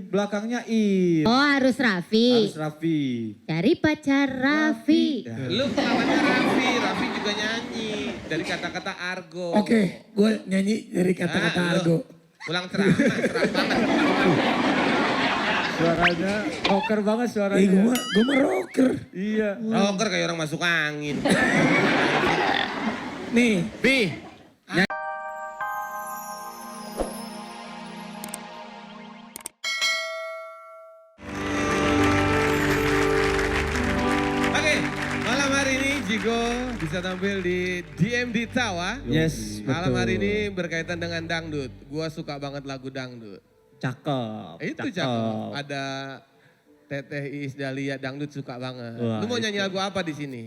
belakangnya I. Oh harus Raffi. Harus Raffi. Cari pacar Raffi. Ya. Lu lawannya Raffi, Raffi juga nyanyi dari kata-kata argo. Oke, gue nyanyi dari kata-kata Ah, lu. argo. Pulang ceramah, cerah banget. Suaranya rocker banget suaranya. Gue mah rocker. Iya. Rocker kayak orang masuk angin. Nih, Bi, oke, malam hari ini Jigo bisa tampil di DMD Tawa. Yes, Malam betul. hari ini berkaitan dengan dangdut. Gua suka banget lagu dangdut. Cakep. Itu cakep. Ada Teteh Iis Dahlia dangdut suka banget. Wah, Lu mau nyanyi itu. lagu apa di sini?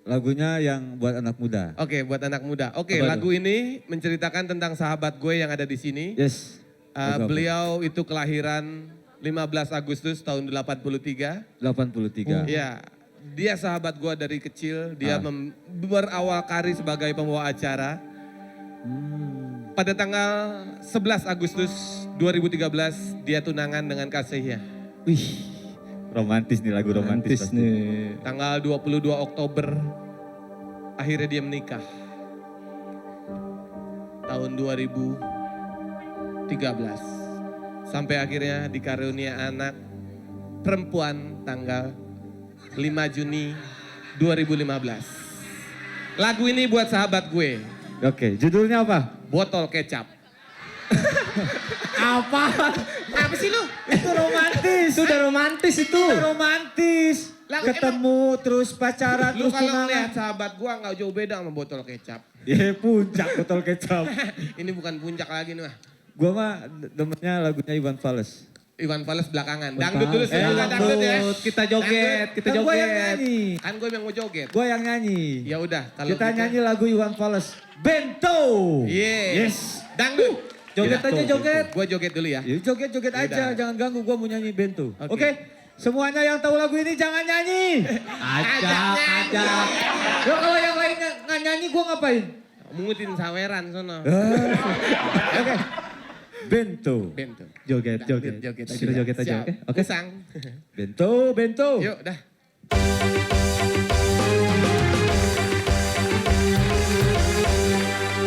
Lagunya yang buat anak muda. Oke, buat anak muda. Oke, Apa lagu ini menceritakan tentang sahabat gue yang ada di sini. Yes. Lagu apa? Beliau itu kelahiran 15 Agustus tahun 83. 83. Iya, dia sahabat gue dari kecil. Dia berawal karir sebagai pembawa acara. Pada tanggal 11 Agustus 2013 dia tunangan dengan kasihnya. Wih, romantis nih lagu romantis pasti. nih. Tanggal 22 Oktober akhirnya dia menikah. Tahun 2013. Sampai akhirnya dikarunia anak perempuan tanggal 5 Juni 2015. Lagu ini buat sahabat gue, Oke, judulnya apa? Botol Kecap. Apa? Apa sih lu? Itu romantis. Sudah romantis itu. Itu romantis. Lah, Ketemu terus pacaran Lu terus kalau tunangan. ngeliat sahabat gua nggak jauh beda sama botol kecap. Ya puncak botol kecap. Ini bukan puncak lagi nih mah. Gua mah demennya lagunya Iwan Fals. Iwan Fals belakangan. Dangdut dulu sih, juga dangdut. dangdut ya. Kita joget, kita Kan gua yang joget. nyanyi. Kan gue yang mau joget. Gua yang nyanyi. Ya udah, kalau Kita gitu. nyanyi lagu Iwan Fals. Bento. Yes. Dangdut. Joget aja joget. Gue joget dulu ya. Ya joget-joget Ya aja, udah. jangan ganggu gua mau nyanyi Bento. Oke. Oke? Semuanya yang tahu lagu ini jangan nyanyi. Ajak, ajak. Ya kalau yang lain nggak nyanyi gua ngapain? Mungutin saweran sono. Oke. Bento. Bento. Joget, joget. Joget aja. Kita joget aja, Siap. oke? Oke. Sang. Bento, Bento. Yuk, dah.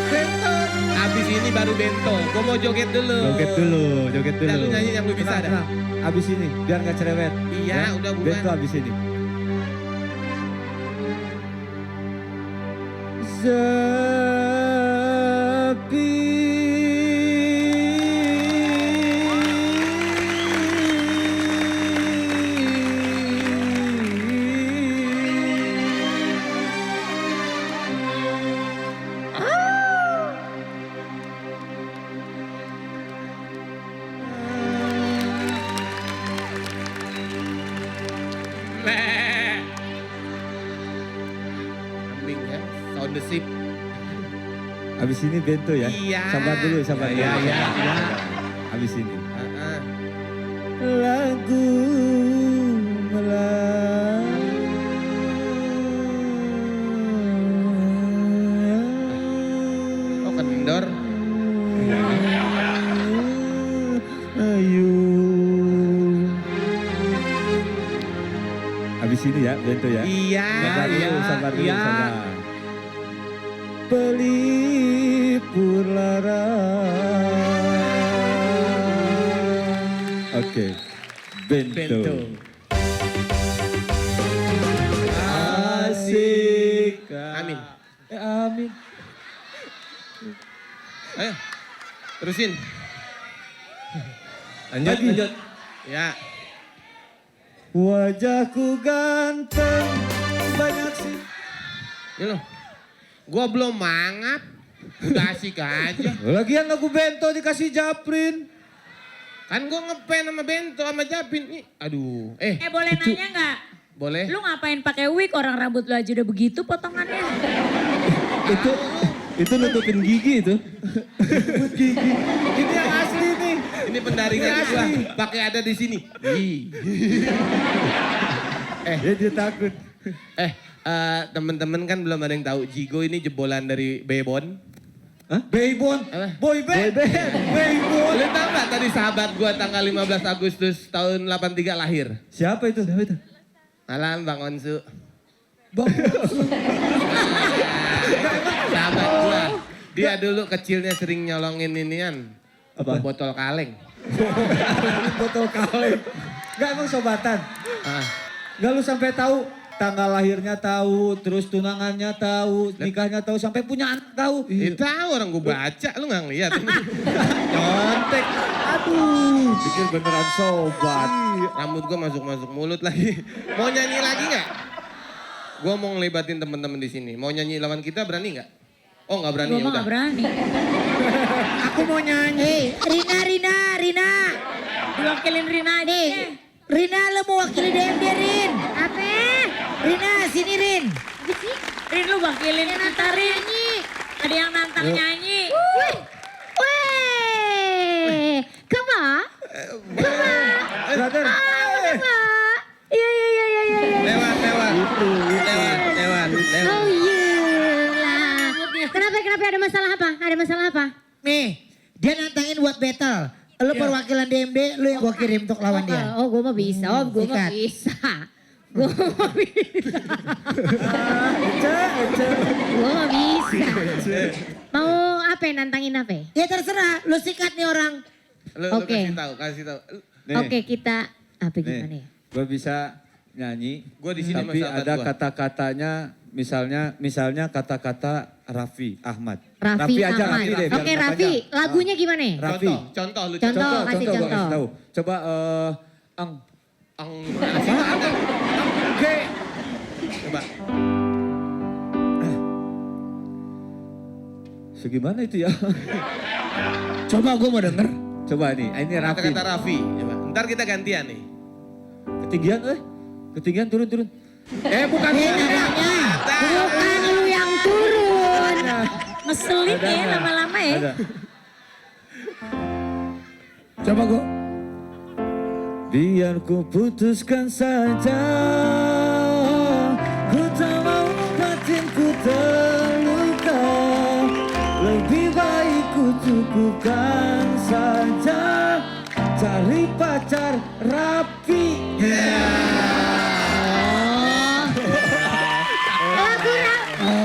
Bento. Abis ini baru bento. Gue mau joget dulu. Joget dulu, joget dulu. Udah lu nyanyi yang lu bisa Tenang, dah. tenang. Abis ini, biar nggak cerewet. Iya, udah buruan. Bento abis ini. Sepi. Kambing ya, sound the ship. Abis ini Bento ya. Iya. Sabar dulu, sabar Iya, dulu. iya, iya. Abis ini. Ah. Lagu Oh kendor. Ayu. Abis ini ya, Bento ya. Iya. Sabar dulu, sabar dulu, iya. sabar. Pelipur lara. Oke, Bento. Bento. Asik. Amin. Amin. Ayo, terusin. Lanjut, lanjut. Ya. Wajahku ganteng, banyak sih. Ini loh. Gua belum mangap. Udah asik aja. Lagian lagu Bento dikasih Japrin. Kan gua ngefans sama Bento sama Japin. Ih, aduh. Boleh nanya nggak? Boleh? Lu ngapain pakai wig? Orang rambut lu aja udah begitu potongannya. Itu nutupin gigi itu. Ini yang asli nih. Ini pendaringan Ini gua. asli. Pakai ada di sini. Ih. Dia takut. Temen-temen kan belum ada yang tahu Jigo ini jebolan dari Bebon. Baybon. Boy band. Baybon. Lu tau gak tadi sahabat gue tanggal 15 Agustus tahun 83 lahir? Siapa itu? Malam Bang Onsu. Bang. Sahabat gue. Dia dulu kecilnya sering nyolongin inian. Apa? Botol kaleng. Botol kaleng. Enggak emang sobatan. Ah. Enggak lu sampai tahu tanggal lahirnya tahu, terus tunangannya tahu, nikahnya tahu, sampai punya anak tahu. Tahu orang gue baca, lu gak ngeliat. Nyontek. Aduh, pikir beneran sobat. Rambut gue masuk-masuk mulut lagi. Mau nyanyi lagi gak? Gue mau ngelibatin temen-temen di sini. Mau nyanyi lawan kita berani gak? Oh gak berani Gue ya mah udah. gak berani. Aku mau nyanyi. Rina. Diwakilin Rina aja. Rina lo mau wakili DMD Rin. Apa? Rina sini Rin. Rin lu wakilin kita Rin. Ada yang nantang nyanyi. Weh, kamu? Brother. Iya. Lewat. Oh iya lah. Kenapa ada masalah apa? Ada masalah apa? Nih, dia nantangin buat battle. Lo perwakilan DMD, lo yang gua kirim untuk lawan dia. Oh gue mah bisa, gue mah Sikat. bisa. Gue mah bisa. Gue mah bisa. Mau apa ya, nantangin apa ya? Ya terserah, lo sikat nih orang. Lu Oke. kasih tahu. Oke kita, apa gimana ya? Gue bisa nyanyi. Gua di sini tapi sama sahabat ada gua. kata-katanya, misalnya kata-kata Raffi Ahmad. Raffi aja, Ahmad. Raffi deh. biar Oke nggak Raffi, panjang. lagunya gimana ya? Raffi. Contoh lu Contoh. kasih gua contoh. kasih tahu. Coba ang. Oke. Coba. Segimana itu ya? Coba gue mau denger. Coba nih, ini Raffi. Kata-kata Raffi. Coba. Ntar kita gantian nih. Ketinggian turun. Bukan Bukan lu yang turun. Ngeselin Ada ya nggak? lama-lama ya. Ada. Coba gue. Biar ku putuskan saja, ku tak mau batinku terluka. Lebih baik ku cukupkan saja, cari pacar rapi. Lagu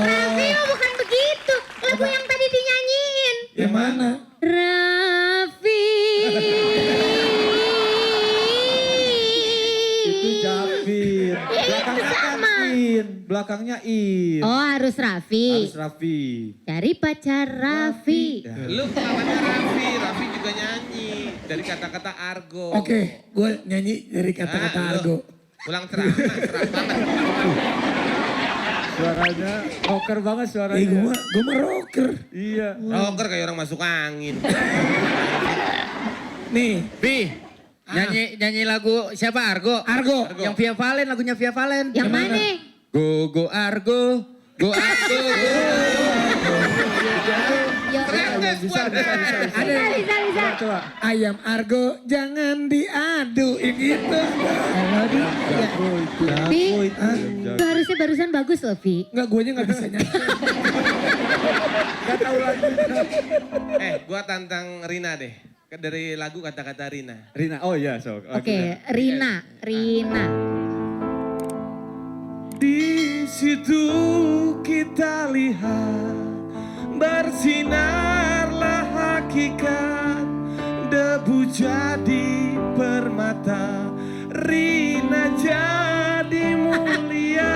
Raffi mah bukan begitu. Lagu yang tadi dinyanyiin. Yang mana? Raffi. Itu Javin. Belakangnya kan In. Belakangnya In. Oh harus Raffi. Harus Raffi. Dari pacar Raffi. Lu lawannya Raffi. Raffi juga nyanyi. Dari kata-kata Argo. Oke, gue nyanyi dari kata-kata Ah, lu Argo. Pulang cerah banget. Suaranya rocker banget Eh suaranya. gue mah rocker. Iya. Rocker kayak orang masuk angin. Nih, Nyanyi lagu siapa Argo? Argo. Yang Via Valen, lagunya Via Valen. Yang mana? Go Argo, go Argo, go. Bisa. Bisa. Coba. Ayam Argo jangan diadu. Gitu. Pi, itu harusnya barusan bagus loh Pi. Enggak, gue aja gak bisa nyanyi. Gak tahu lagi. Gua tantang Rina deh. Dari lagu kata-kata Rina. Rina, oh iya sok. Oke, Rina. Di situ kita lihat bersinarlah hakikat, debu jadi permata, Rina jadi mulia.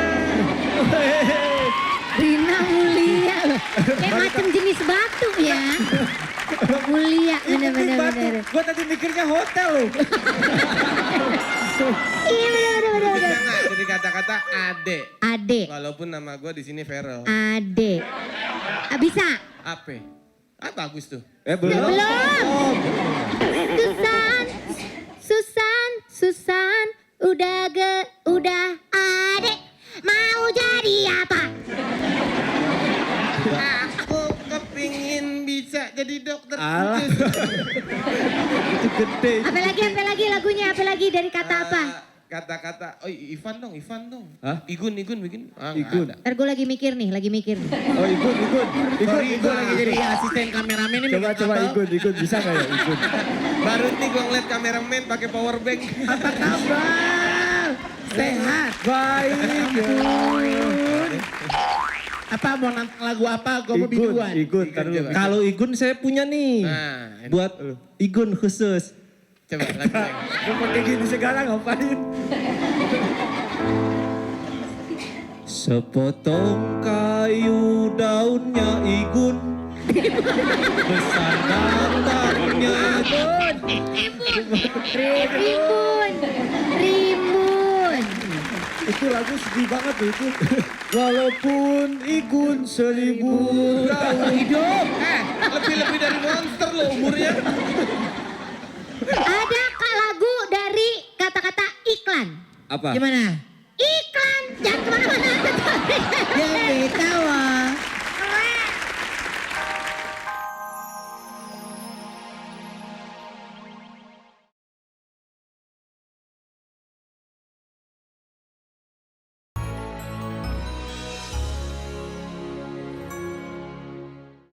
Rina mulia loh. Kayak macam jenis batu ya. Mulia, bener-bener. Gue tadi mikirnya hotel loh. Iya bener-bener. Bisa nggak jadi kata-kata Ade? Ade, Walaupun nama gue di sini Vero. Ade. Bisa? Apa? Ah bagus tuh. Belum. Susan, udah Ade. Mau jadi apa? Aku kepingin bisa jadi dokter. Alah. khusus. Itu gede. Apa lagi lagunya? Apa lagi dari kata apa? Kata-kata, oh Ivan dong. Hah? Igun bikin. Ah, nggak Igun. ada. Ntar gue lagi mikir nih. Oh Igun lagi jadi asisten kameramen ini. Coba Igun bisa nggak ya Igun? Baru nih gue ngeliat kameramen pakai power bank. Apa kabar? Sehat. Baik. Apa mau nonton lagu apa? Gue mau biduan. Igun. Tar dulu. Kalau Igun saya punya nih. Nah, ini. Buat Igun khusus. Coba lagu yang. Lu pakai gini segala ngapain? Sepotong kayu daunnya Igun. Besar batangnya Rimbun. Itu lagu sedih banget tuh itu. Walaupun Igun 1000 tahun hidup. Lebih dari monster loh umurnya. Ada lagu dari kata-kata iklan. Apa? Gimana? Iklan. Jangan kemana-mana. Yang betawa.